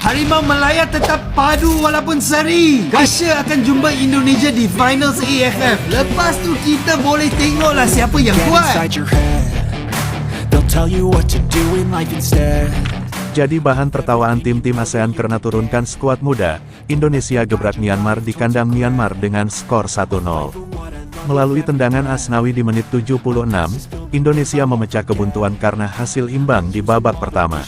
Harimau Malaya tetap padu walaupun seri. Asia akan jumpa Indonesia di Finals AFF. Lepas tu kita boleh tengoklah siapa yang kuat. Jadi bahan tertawaan tim-tim ASEAN karena turunkan skuad muda, Indonesia gebrak Myanmar di kandang Myanmar dengan skor 1-0. Melalui tendangan Asnawi di menit 76, Indonesia memecah kebuntuan karena hasil imbang di babak pertama.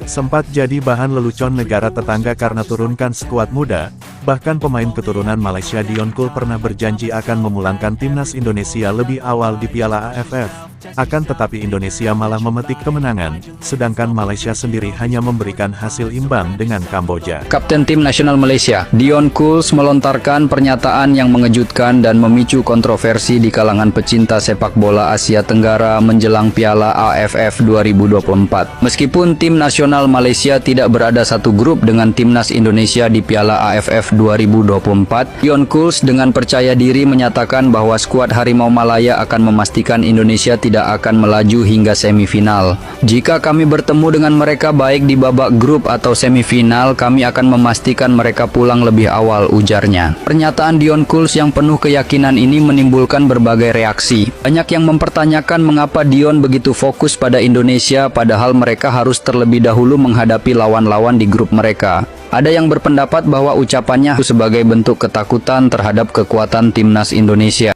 Sempat jadi bahan lelucon negara tetangga karena turunkan skuad muda, bahkan pemain keturunan Malaysia Dion Kool pernah berjanji akan memulangkan timnas Indonesia lebih awal di Piala AFF. Akan tetapi Indonesia malah memetik kemenangan, sedangkan Malaysia sendiri hanya memberikan hasil imbang dengan Kamboja. Kapten Tim Nasional Malaysia, Dion Kool melontarkan pernyataan yang mengejutkan dan memicu kontroversi di kalangan pecinta sepak bola Asia Tenggara menjelang Piala AFF 2024. Meskipun Tim Nasional Malaysia tidak berada satu grup dengan Timnas Indonesia di Piala AFF 2024, Dion Kool dengan percaya diri menyatakan bahwa skuad Harimau Malaya akan memastikan Indonesia tidak akan melaju hingga semifinal. Jika kami bertemu dengan mereka baik di babak grup atau semifinal, kami akan memastikan mereka pulang lebih awal, ujarnya. Pernyataan Dion Kool yang penuh keyakinan ini menimbulkan berbagai reaksi. Banyak yang mempertanyakan mengapa Dion begitu fokus pada Indonesia padahal mereka harus terlebih dahulu menghadapi lawan-lawan di grup mereka. Ada yang berpendapat bahwa ucapannya sebagai bentuk ketakutan terhadap kekuatan timnas Indonesia.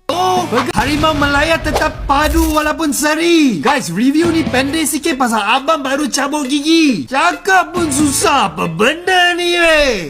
Harimau Malaya tetap padu walaupun seri. Guys, review ni pendek sikit pasal abang baru cabut gigi. Cakap pun susah, apa benda ni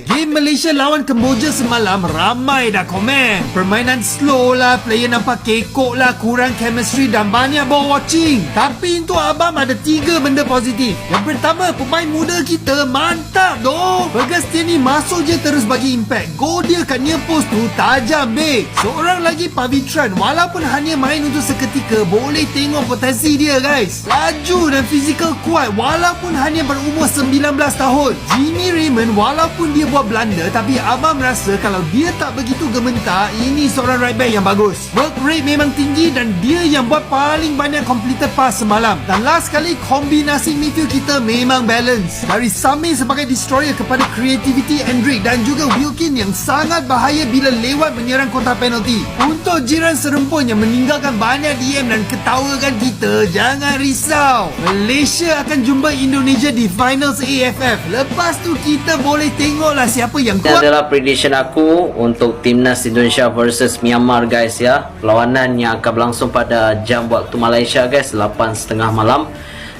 Game Malaysia lawan Kamboja semalam ramai dah komen. Permainan slow lah, player nampak kekok lah, kurang chemistry dan banyak ball watching. Tapi untuk abang ada 3 benda positif. Yang pertama, pemain muda kita mantap doh. Bagastin ni masuk je terus bagi impact. Gol dia kat near post tu tajam big. Seorang lagi Pavitran, walaupun hanya main untuk seketika, boleh tengok potensi dia guys. Laju dan fizikal kuat walaupun hanya berumur 19 tahun. Jimmy Raymond walaupun dia buat blunder, tapi abang merasa kalau dia tak begitu gementar, ini seorang right back yang bagus. Work rate memang tinggi dan dia yang buat paling banyak completed pass semalam. Dan last kali, kombinasi midfield kita memang balance. Dari Samir sebagai destroyer kepada creativity Hendrik dan juga Wilkin yang sangat bahaya bila lewat menyerang kontra penalty. Untuk jiran serempun yang meninggalkan banyak DM dan ketawakan kita, jangan risau. Malaysia akan jumpa Indonesia di Finals AFF. Lepas tu kita boleh tengoklah siapa yang kuat. Ini adalah prediction aku untuk Timnas Indonesia versus Myanmar guys ya. Perlawanan yang akan berlangsung pada jam waktu Malaysia guys, 8.30 malam.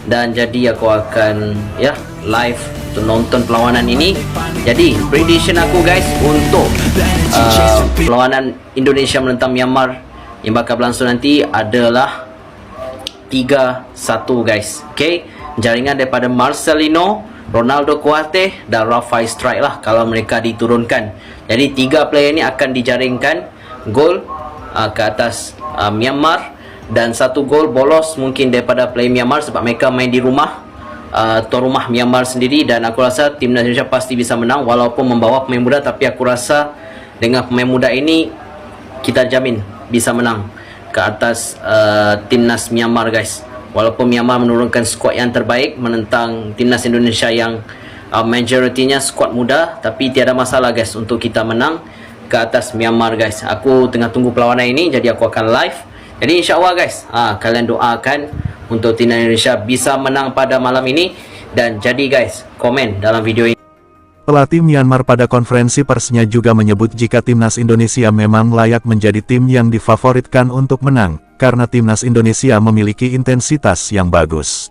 Dan jadi aku akan live untuk nonton perlawanan ini. Jadi prediction aku guys untuk perlawanan Indonesia menentang Myanmar yang bakal berlangsung nanti adalah 3-1 guys. Okay, jaringan daripada Marcelino, Ronaldo Kuate dan Rafai Strike lah kalau mereka diturunkan. Jadi 3 player ni akan dijaringkan gol ke atas Myanmar, dan 1 gol bolos mungkin daripada player Myanmar sebab mereka main di rumah, tuan rumah Myanmar sendiri. Dan aku rasa timnas Indonesia pasti bisa menang walaupun membawa pemain muda, tapi aku rasa dengan pemain muda ini kita jamin bisa menang ke atas timnas Myanmar guys. Walaupun Myanmar menurunkan skuad yang terbaik menentang timnas Indonesia yang majoritinya skuad muda, tapi tiada masalah guys untuk kita menang ke atas Myanmar guys. Aku tengah tunggu perlawanan ini, jadi aku akan live. Jadi insyaAllah guys, kalian doakan untuk timnas Indonesia bisa menang pada malam ini. Dan jadi guys, komen dalam video ini. Pelatih Myanmar pada konferensi persnya juga menyebut jika timnas Indonesia memang layak menjadi tim yang difavoritkan untuk menang, karena timnas Indonesia memiliki intensitas yang bagus.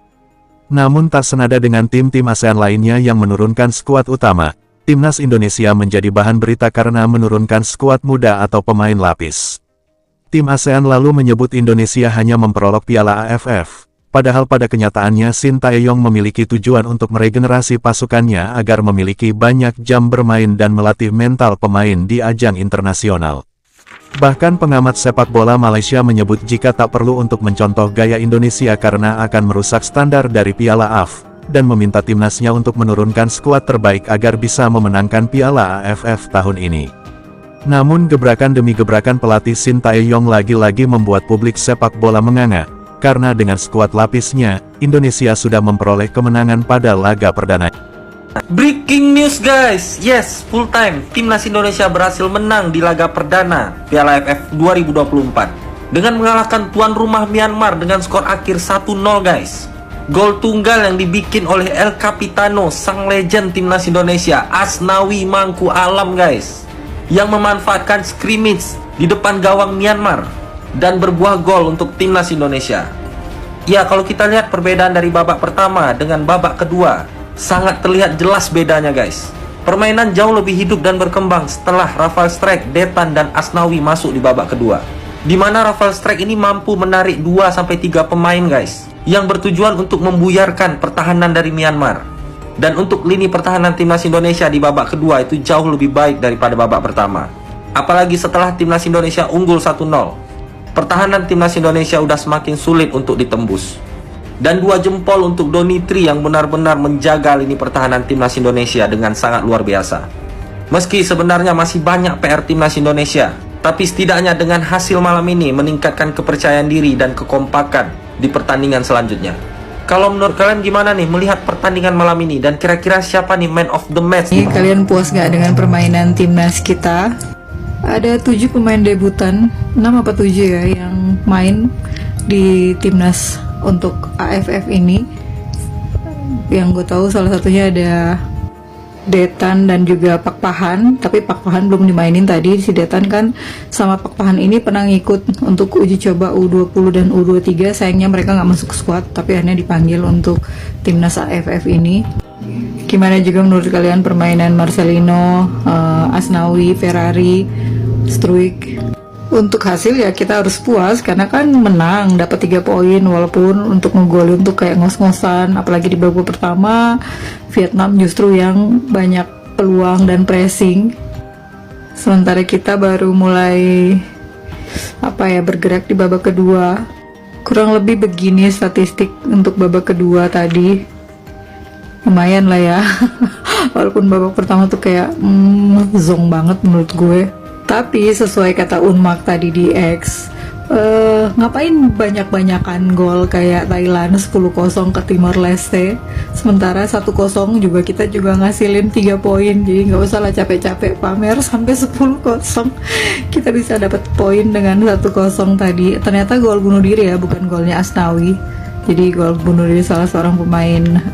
Namun tak senada dengan tim-tim ASEAN lainnya yang menurunkan skuad utama, timnas Indonesia menjadi bahan berita karena menurunkan skuad muda atau pemain lapis. Tim ASEAN lalu menyebut Indonesia hanya memperolok Piala AFF. Padahal pada kenyataannya Sintayong memiliki tujuan untuk meregenerasi pasukannya agar memiliki banyak jam bermain dan melatih mental pemain di ajang internasional. Bahkan pengamat sepak bola Malaysia menyebut jika tak perlu untuk mencontoh gaya Indonesia karena akan merusak standar dari Piala AFF, dan meminta timnasnya untuk menurunkan skuad terbaik agar bisa memenangkan Piala AFF tahun ini. Namun gebrakan demi gebrakan pelatih Sintayong lagi-lagi membuat publik sepak bola menganga, karena dengan skuad lapisnya, Indonesia sudah memperoleh kemenangan pada laga perdana. Breaking news guys, yes, full time Timnas Indonesia berhasil menang di laga perdana Piala AFF 2024 dengan mengalahkan tuan rumah Myanmar dengan skor akhir 1-0 guys. Gol tunggal yang dibikin oleh El Capitano, sang legend Timnas Indonesia, Asnawi Mangku Alam guys, yang memanfaatkan scrimmage di depan gawang Myanmar dan berbuah gol untuk Timnas Indonesia. Ya, kalau kita lihat perbedaan dari babak pertama dengan babak kedua, sangat terlihat jelas bedanya guys. Permainan jauh lebih hidup dan berkembang setelah Rafal Strijk, Detan, dan Asnawi masuk di babak kedua, di mana Rafal Strijk ini mampu menarik 2-3 pemain guys, yang bertujuan untuk membuyarkan pertahanan dari Myanmar. Dan untuk lini pertahanan Timnas Indonesia di babak kedua itu jauh lebih baik daripada babak pertama. Apalagi setelah Timnas Indonesia unggul 1-0, pertahanan Timnas Indonesia udah semakin sulit untuk ditembus. Dan 2 jempol untuk Donitri yang benar-benar menjaga lini pertahanan Timnas Indonesia dengan sangat luar biasa. Meski sebenarnya masih banyak PR Timnas Indonesia, tapi setidaknya dengan hasil malam ini meningkatkan kepercayaan diri dan kekompakan di pertandingan selanjutnya. Kalau menurut kalian gimana nih melihat pertandingan malam ini, dan kira-kira siapa nih man of the match? Kalian puas gak dengan permainan timnas kita? Ada 7 pemain debutan, 6 apa 7 ya yang main di timnas untuk AFF ini. Yang gue tahu salah satunya ada Detan dan juga Pak Pahan, tapi Pak Pahan belum dimainin tadi. Si Detan kan sama Pak Pahan ini pernah ngikut untuk uji coba U20 dan U23. Sayangnya mereka nggak masuk squad, tapi akhirnya dipanggil untuk timnas AFF ini. Gimana juga menurut kalian permainan Marcelino, Asnawi, Ferrari, Struijk? Untuk hasil ya kita harus puas karena kan menang, dapat 3 poin, walaupun untuk ngegolin tuh kayak ngos-ngosan, apalagi di babak pertama Vietnam justru yang banyak peluang dan pressing, sementara kita baru mulai bergerak di babak kedua. Kurang lebih begini statistik untuk babak kedua tadi, lumayan lah ya. Walaupun babak pertama tuh kayak zong banget menurut gue. Tapi sesuai kata Unmak tadi di X, ngapain banyak-banyakan gol kayak Thailand 10-0 ke Timor Leste, sementara 1-0 juga kita juga ngasilin 3 poin. Jadi nggak usah lah capek-capek pamer sampai 10-0, kita bisa dapat poin dengan 1-0 tadi. Ternyata gol bunuh diri ya, bukan golnya Asnawi. Jadi gol bunuh diri salah seorang pemain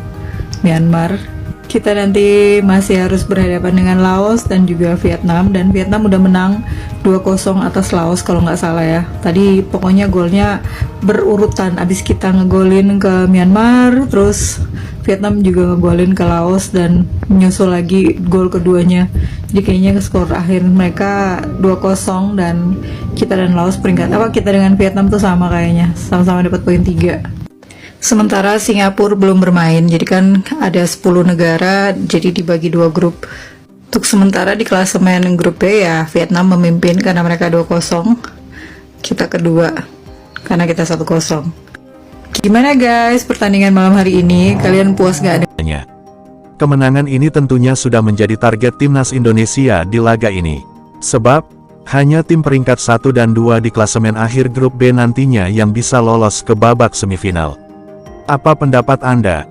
Myanmar. Kita nanti masih harus berhadapan dengan Laos dan juga Vietnam, dan Vietnam udah menang 2-0 atas Laos kalau nggak salah ya. Tadi pokoknya golnya berurutan, abis kita ngegolin ke Myanmar, terus Vietnam juga ngegolin ke Laos dan menyusul lagi gol keduanya. Jadi kayaknya skor akhir mereka 2-0 dan kita dan Laos peringkat kita dengan Vietnam tuh sama kayaknya, sama-sama dapat poin 3. Sementara Singapura belum bermain, jadi kan ada 10 negara, jadi dibagi 2 grup. Untuk sementara di klasemen grup B ya Vietnam memimpin karena mereka 2-0, kita kedua karena kita 1-0. Gimana guys pertandingan malam hari ini, kalian puas gak dengan? Kemenangan ini tentunya sudah menjadi target Timnas Indonesia di laga ini. Sebab, hanya tim peringkat 1 dan 2 di klasemen akhir grup B nantinya yang bisa lolos ke babak semifinal. Apa pendapat Anda?